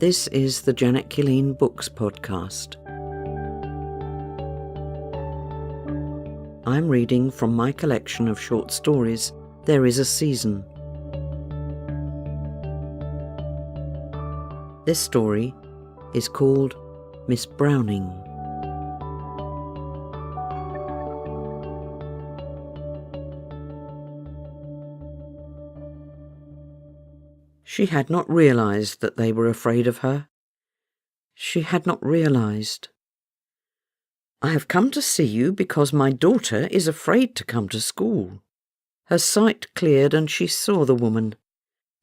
This is the Janet Killeen Books podcast. I'm reading from my collection of short stories, There Is a Season. This story is called Miss Browning. She had not realized that they were afraid of her. She had not realized. "I have come to see you because my daughter is afraid to come to school." Her sight cleared and she saw the woman.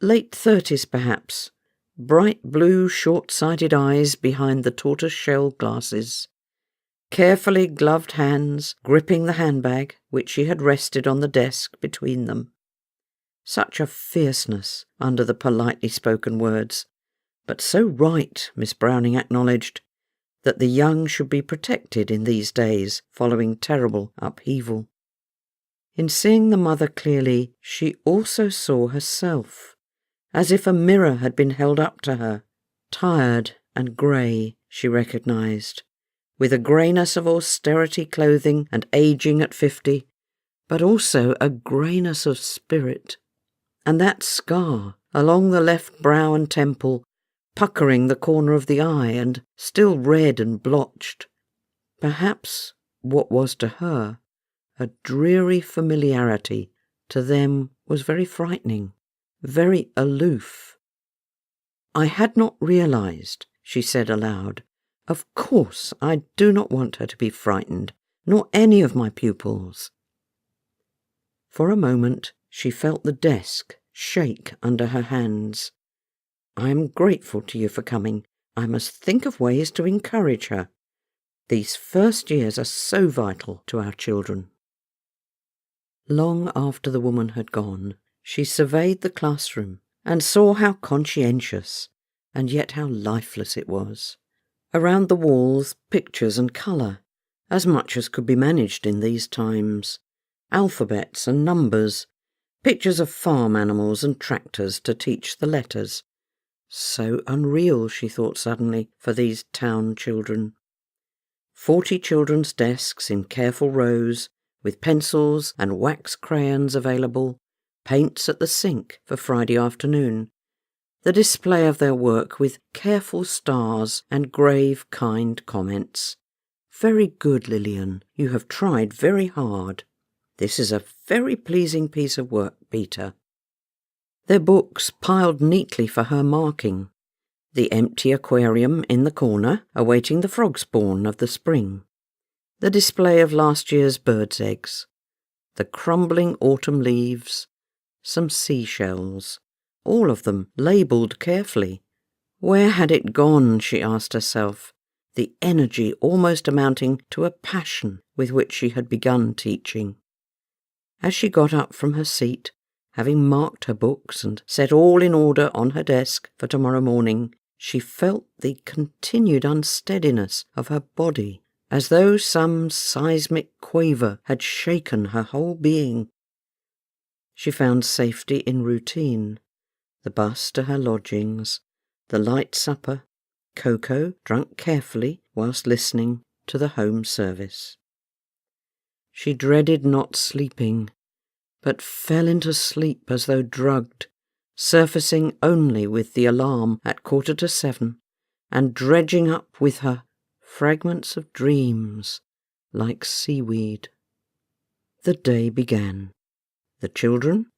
Late 30s perhaps, bright blue short-sighted eyes behind the tortoise-shell glasses, carefully gloved hands gripping the handbag which she had rested on the desk between them. Such a fierceness under the politely spoken words, but so right, Miss Browning acknowledged, that the young should be protected in these days following terrible upheaval. In seeing the mother clearly, she also saw herself, as if a mirror had been held up to her. Tired and grey, she recognised, with a greyness of austerity clothing and ageing at 50, but also a greyness of spirit. And that scar along the left brow and temple, puckering the corner of the eye and still red and blotched. Perhaps what was to her a dreary familiarity to them was very frightening, very aloof. "I had not realized," she said aloud. "Of course I do not want her to be frightened, nor any of my pupils." For a moment she felt the desk shake under her hands. "I am grateful to you for coming. I must think of ways to encourage her. These first years are so vital to our children." Long after the woman had gone, she surveyed the classroom and saw how conscientious and yet how lifeless it was. Around the walls, pictures and colour, as much as could be managed in these times. Alphabets and numbers, pictures of farm animals and tractors to teach the letters. So unreal, she thought suddenly, for these town children. 40 children's desks in careful rows, with pencils and wax crayons available, paints at the sink for Friday afternoon, the display of their work with careful stars and grave, kind comments. "Very good, Lillian. You have tried very hard. This is a very pleasing piece of work, Peter." Their books piled neatly for her marking. The empty aquarium in the corner, awaiting the frog spawn of the spring. The display of last year's birds' eggs. The crumbling autumn leaves. Some seashells. All of them labelled carefully. Where had it gone, she asked herself, the energy almost amounting to a passion with which she had begun teaching? As she got up from her seat, having marked her books and set all in order on her desk for tomorrow morning, she felt the continued unsteadiness of her body, as though some seismic quaver had shaken her whole being. She found safety in routine, the bus to her lodgings, the light supper, cocoa drunk carefully whilst listening to the home service. She dreaded not sleeping, but fell into sleep as though drugged, surfacing only with the alarm at 7:15, and dredging up with her fragments of dreams like seaweed. The day began. The children,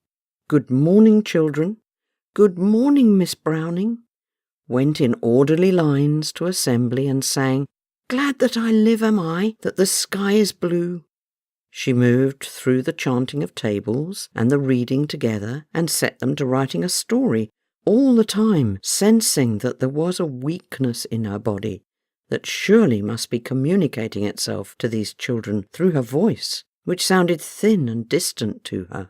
"Good morning, children. Good morning, Miss Browning," went in orderly lines to assembly and sang, "Glad that I live am I, that the sky is blue." She moved through the chanting of tables and the reading together and set them to writing a story, all the time sensing that there was a weakness in her body that surely must be communicating itself to these children through her voice, which sounded thin and distant to her.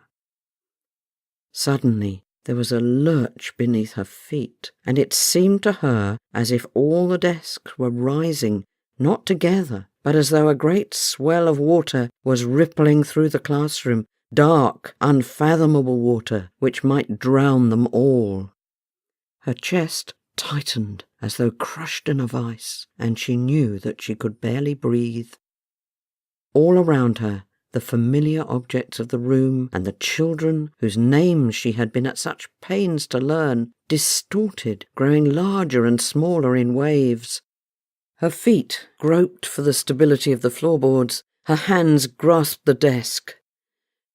Suddenly there was a lurch beneath her feet, and it seemed to her as if all the desks were rising, not together, but as though a great swell of water was rippling through the classroom, dark, unfathomable water which might drown them all. Her chest tightened as though crushed in a vice, and she knew that she could barely breathe. All around her, the familiar objects of the room and the children whose names she had been at such pains to learn, distorted, growing larger and smaller in waves. Her feet groped for the stability of the floorboards. Her hands grasped the desk.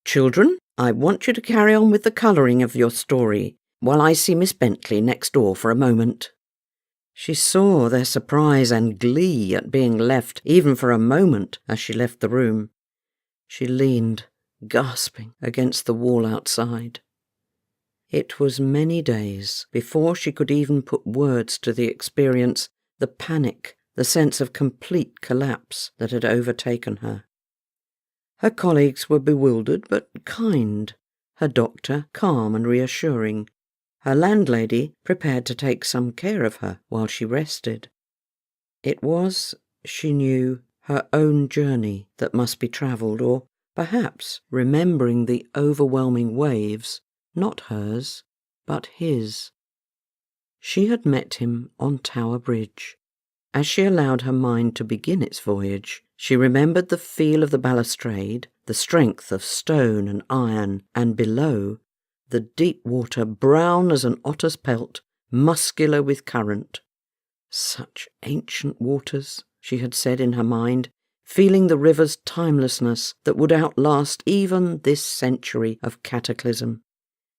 "Children, I want you to carry on with the colouring of your story while I see Miss Bentley next door for a moment." She saw their surprise and glee at being left, even for a moment, as she left the room. She leaned, gasping, against the wall outside. It was many days before she could even put words to the experience, the panic, the sense of complete collapse that had overtaken her. Her colleagues were bewildered but kind, her doctor calm and reassuring, her landlady prepared to take some care of her while she rested. It was, she knew, her own journey that must be travelled, or perhaps remembering the overwhelming waves, not hers, but his. She had met him on Tower Bridge. As she allowed her mind to begin its voyage, she remembered the feel of the balustrade, the strength of stone and iron, and below, the deep water brown as an otter's pelt, muscular with current. Such ancient waters, she had said in her mind, feeling the river's timelessness that would outlast even this century of cataclysm.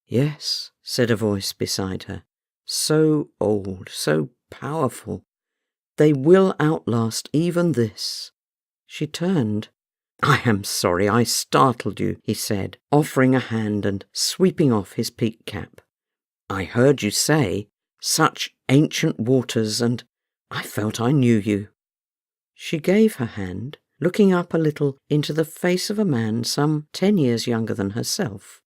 "Yes," said a voice beside her, "so old, so powerful. They will outlast even this." She turned. "I am sorry I startled you," he said, offering a hand and sweeping off his peaked cap. "I heard you say, 'such ancient waters,' and I felt I knew you." She gave her hand, looking up a little into the face of a man some 10 years younger than herself.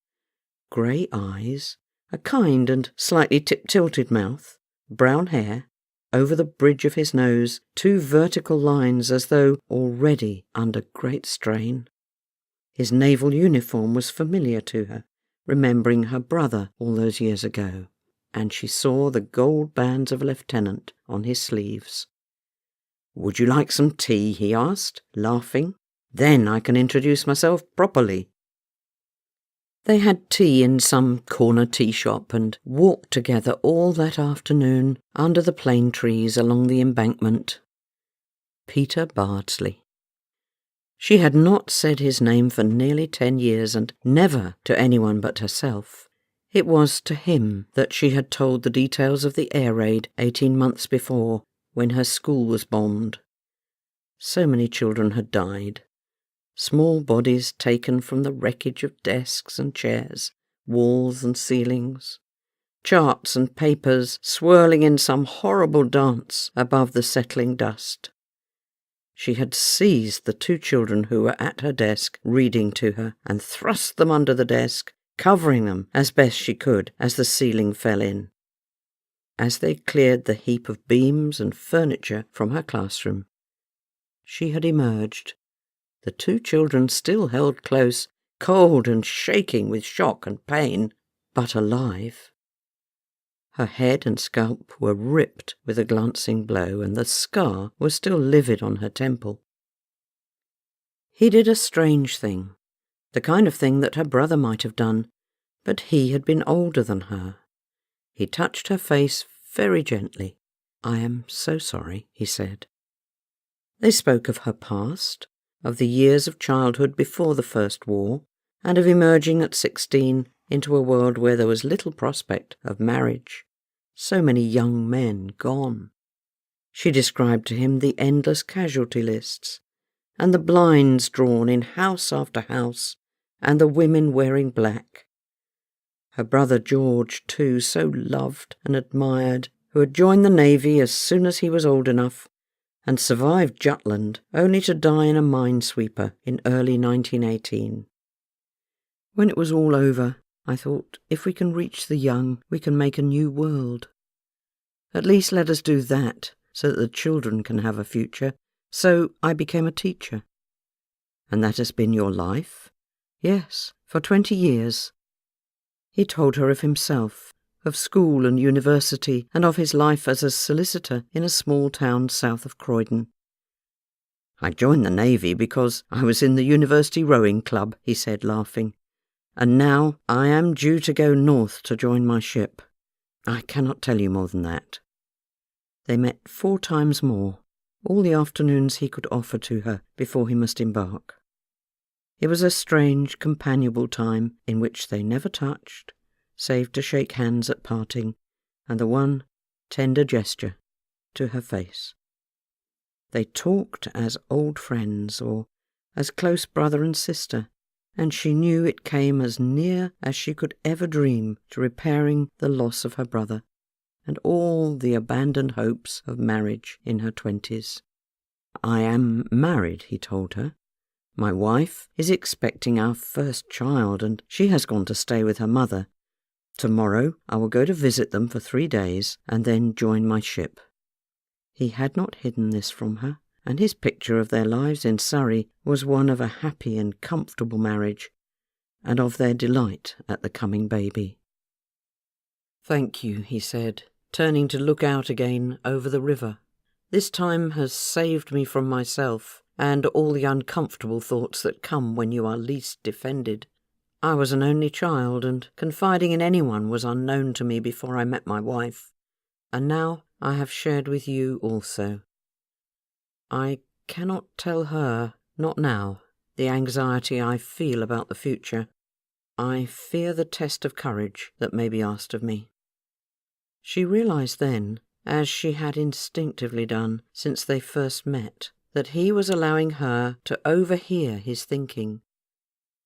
Grey eyes, a kind and slightly tip-tilted mouth, brown hair, over the bridge of his nose, 2 vertical lines as though already under great strain. His naval uniform was familiar to her, remembering her brother all those years ago, and she saw the gold bands of a lieutenant on his sleeves. "Would you like some tea?" he asked, laughing. "Then I can introduce myself properly." They had tea in some corner tea shop and walked together all that afternoon under the plane trees along the embankment. Peter Bardsley. She had not said his name for nearly 10 years, and never to anyone but herself. It was to him that she had told the details of the air raid 18 months before, when her school was bombed. So many children had died. Small bodies taken from the wreckage of desks and chairs, walls and ceilings, charts and papers swirling in some horrible dance above the settling dust. She had seized the 2 children who were at her desk reading to her and thrust them under the desk, covering them as best she could as the ceiling fell in. As they cleared the heap of beams and furniture from her classroom, she had emerged. The 2 children still held close, cold and shaking with shock and pain, but alive. Her head and scalp were ripped with a glancing blow, and the scar was still livid on her temple. He did a strange thing, the kind of thing that her brother might have done, but he had been older than her. He touched her face very gently. "I am so sorry," he said. They spoke of her past, of the years of childhood before the First War, and of emerging at 16 into a world where there was little prospect of marriage. So many young men gone. She described to him the endless casualty lists, and the blinds drawn in house after house, and the women wearing black. Her brother George, too, so loved and admired, who had joined the Navy as soon as he was old enough, and survived Jutland only to die in a minesweeper in early 1918. When it was all over, I thought, if we can reach the young, we can make a new world. At least let us do that, so that the children can have a future. So I became a teacher. "And that has been your life?" "Yes, for 20 years. He told her of himself, of school and university, and of his life as a solicitor in a small town south of Croydon. "I joined the Navy because I was in the University Rowing Club," he said, laughing, "and now I am due to go north to join my ship. I cannot tell you more than that." They met 4 times more, all the afternoons he could offer to her before he must embark. It was a strange, companionable time in which they never touched, save to shake hands at parting, and the one tender gesture to her face. They talked as old friends, or as close brother and sister, and she knew it came as near as she could ever dream to repairing the loss of her brother, and all the abandoned hopes of marriage in her 20s. "I am married," he told her. "My wife is expecting our first child, and she has gone to stay with her mother. Tomorrow I will go to visit them for 3 days, and then join my ship." He had not hidden this from her, and his picture of their lives in Surrey was one of a happy and comfortable marriage, and of their delight at the coming baby. "Thank you," he said, turning to look out again over the river. "This time has saved me from myself and all the uncomfortable thoughts that come when you are least defended. I was an only child, and confiding in anyone was unknown to me before I met my wife, and now I have shared with you also. I cannot tell her, not now, the anxiety I feel about the future. I fear the test of courage that may be asked of me." She realized then, as she had instinctively done since they first met, that he was allowing her to overhear his thinking,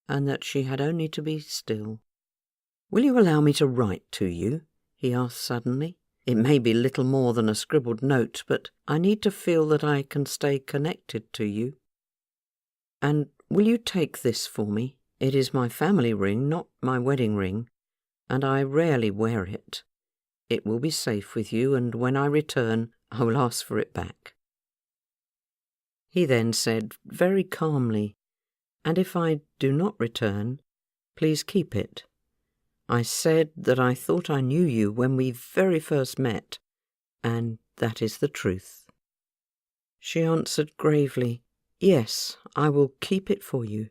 and that she had only to be still. "Will you allow me to write to you?" he asked suddenly. "It may be little more than a scribbled note, but I need to feel that I can stay connected to you. And will you take this for me? It is my family ring, not my wedding ring, and I rarely wear it. It will be safe with you, and when I return, I will ask for it back." He then said very calmly, "And if I do not return, please keep it. I said that I thought I knew you when we very first met, and that is the truth." She answered gravely, "Yes, I will keep it for you,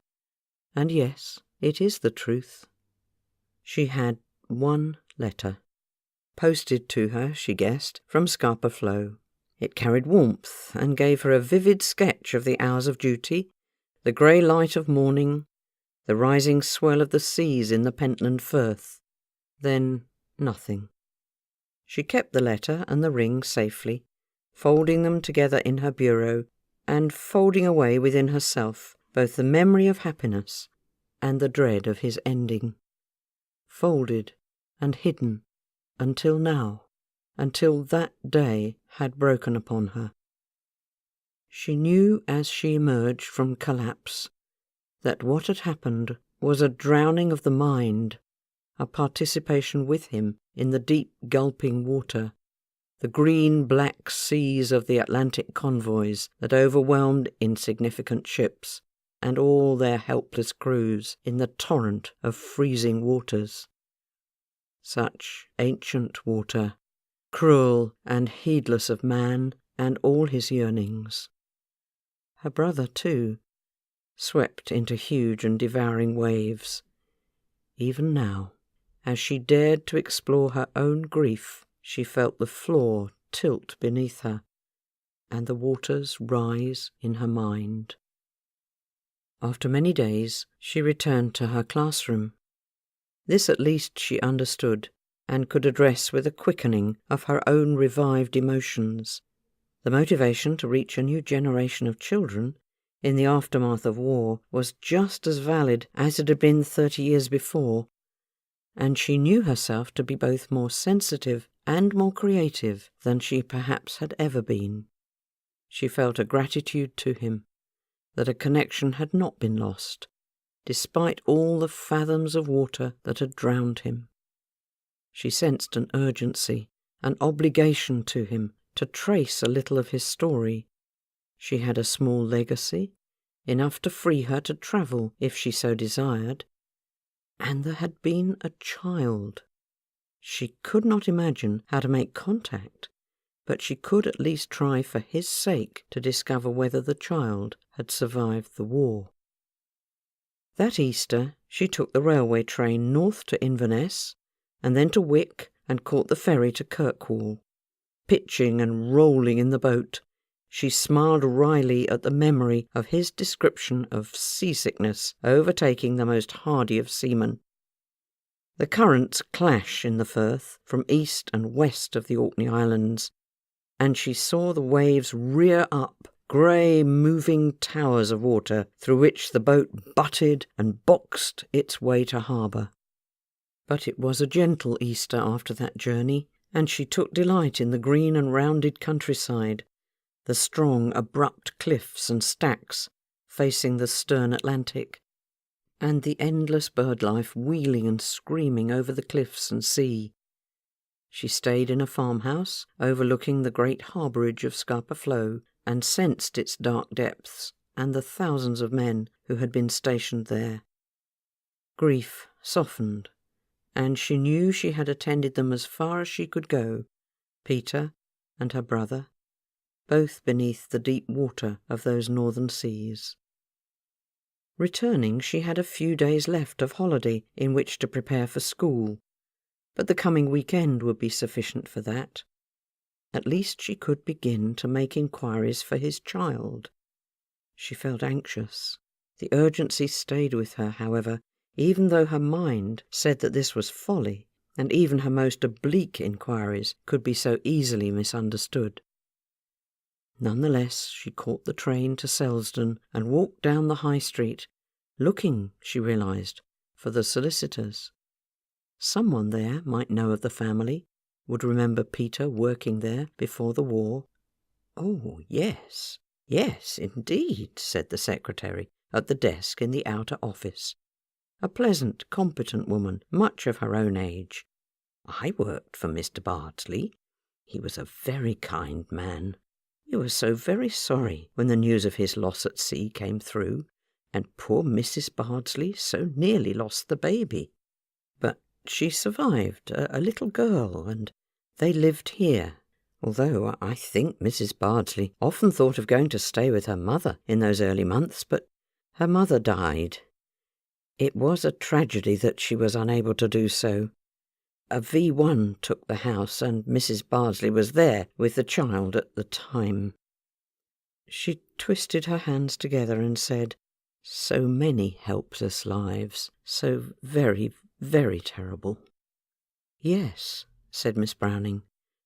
and yes, it is the truth." She had one letter, posted to her, she guessed, from Scapa Flow. It carried warmth and gave her a vivid sketch of the hours of duty, the grey light of morning, the rising swell of the seas in the Pentland Firth. Then nothing. She kept the letter and the ring safely, folding them together in her bureau, and folding away within herself both the memory of happiness and the dread of his ending. Folded and hidden until now, until that day had broken upon her. She knew as she emerged from collapse that what had happened was a drowning of the mind, a participation with him in the deep gulping water, the green-black seas of the Atlantic convoys that overwhelmed insignificant ships and all their helpless crews in the torrent of freezing waters. Such ancient water, cruel and heedless of man and all his yearnings. Her brother, too, swept into huge and devouring waves. Even now, as she dared to explore her own grief, she felt the floor tilt beneath her, and the waters rise in her mind. After many days, she returned to her classroom. This at least she understood, and could address with a quickening of her own revived emotions. The motivation to reach a new generation of children in the aftermath of war was just as valid as it had been 30 years before, and she knew herself to be both more sensitive and more creative than she perhaps had ever been. She felt a gratitude to him, that a connection had not been lost, despite all the fathoms of water that had drowned him. She sensed an urgency, an obligation to him to trace a little of his story. She had a small legacy, enough to free her to travel if she so desired. And there had been a child. She could not imagine how to make contact, but she could at least try for his sake to discover whether the child had survived the war. That Easter she took the railway train north to Inverness, and then to Wick, and caught the ferry to Kirkwall. Pitching and rolling in the boat, she smiled wryly at the memory of his description of seasickness overtaking the most hardy of seamen. The currents clash in the Firth from east and west of the Orkney Islands, and she saw the waves rear up grey moving towers of water through which the boat butted and boxed its way to harbour. But it was a gentle Easter after that journey, and she took delight in the green and rounded countryside, the strong abrupt cliffs and stacks facing the stern Atlantic, and the endless bird-life wheeling and screaming over the cliffs and sea. She stayed in a farmhouse overlooking the great harbourage of Scapa Flow, and sensed its dark depths and the thousands of men who had been stationed there. Grief softened, and she knew she had attended them as far as she could go, Peter and her brother, both beneath the deep water of those northern seas. Returning, she had a few days left of holiday in which to prepare for school, but the coming weekend would be sufficient for that. At least she could begin to make inquiries for his child. She felt anxious. The urgency stayed with her, however, even though her mind said that this was folly, and even her most oblique inquiries could be so easily misunderstood. Nonetheless, she caught the train to Selsdon and walked down the High Street, looking, she realised, for the solicitors. Someone there might know of the family, would remember Peter working there before the war. "Oh, yes, yes, indeed," said the secretary at the desk in the outer office. A pleasant, competent woman, much of her own age. "I worked for Mr. Bardsley. He was a very kind man. He was so very sorry when the news of his loss at sea came through, and poor Mrs. Bardsley so nearly lost the baby. But she survived, a little girl, and they lived here, although I think Mrs. Bardsley often thought of going to stay with her mother in those early months, but her mother died. It was a tragedy that she was unable to do so. A V1 took the house, and Mrs. Bardsley was there with the child at the time." She twisted her hands together and said, "So many helpless lives, so very, very terrible." "Yes," said Miss Browning,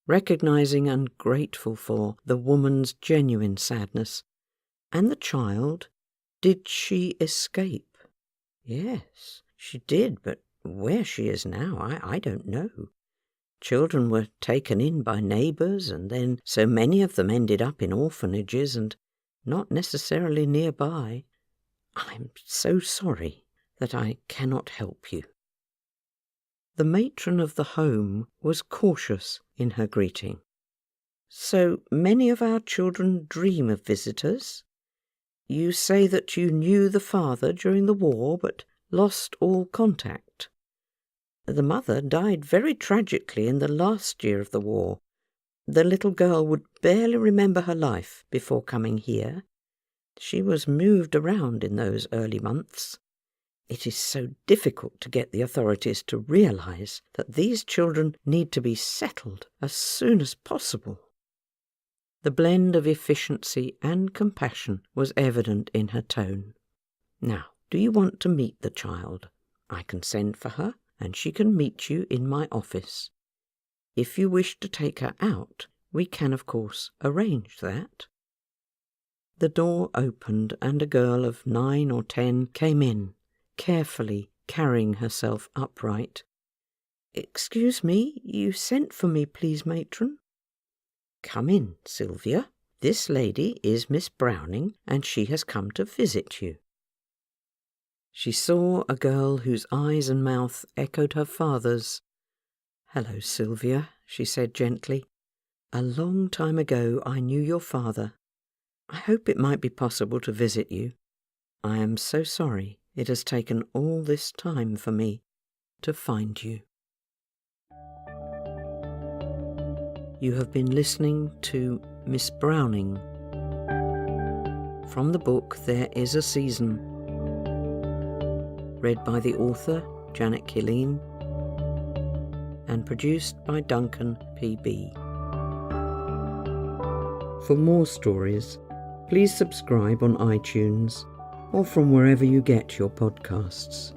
recognising and grateful for the woman's genuine sadness. "And the child? Did she escape?" "Yes, she did, but where she is now, I don't know. Children were taken in by neighbours, and then so many of them ended up in orphanages and not necessarily nearby. I'm so sorry that I cannot help you." The matron of the home was cautious in her greeting. "So many of our children dream of visitors? You say that you knew the father during the war, but lost all contact. The mother died very tragically in the last year of the war. The little girl would barely remember her life before coming here. She was moved around in those early months. It is so difficult to get the authorities to realise that these children need to be settled as soon as possible." The blend of efficiency and compassion was evident in her tone. "Now, do you want to meet the child? I can send for her, and she can meet you in my office. If you wish to take her out, we can, of course, arrange that." The door opened, and a girl of 9 or 10 came in, carefully carrying herself upright. "Excuse me, you sent for me, please, matron?" "Come in, Sylvia. This lady is Miss Browning, and she has come to visit you." She saw a girl whose eyes and mouth echoed her father's. "Hello, Sylvia," she said gently. "A long time ago I knew your father. I hope it might be possible to visit you. I am so sorry it has taken all this time for me to find you." You have been listening to Miss Browning from the book There Is a Season, read by the author Janet Killeen and produced by Duncan PB. For more stories, please subscribe on iTunes or from wherever you get your podcasts.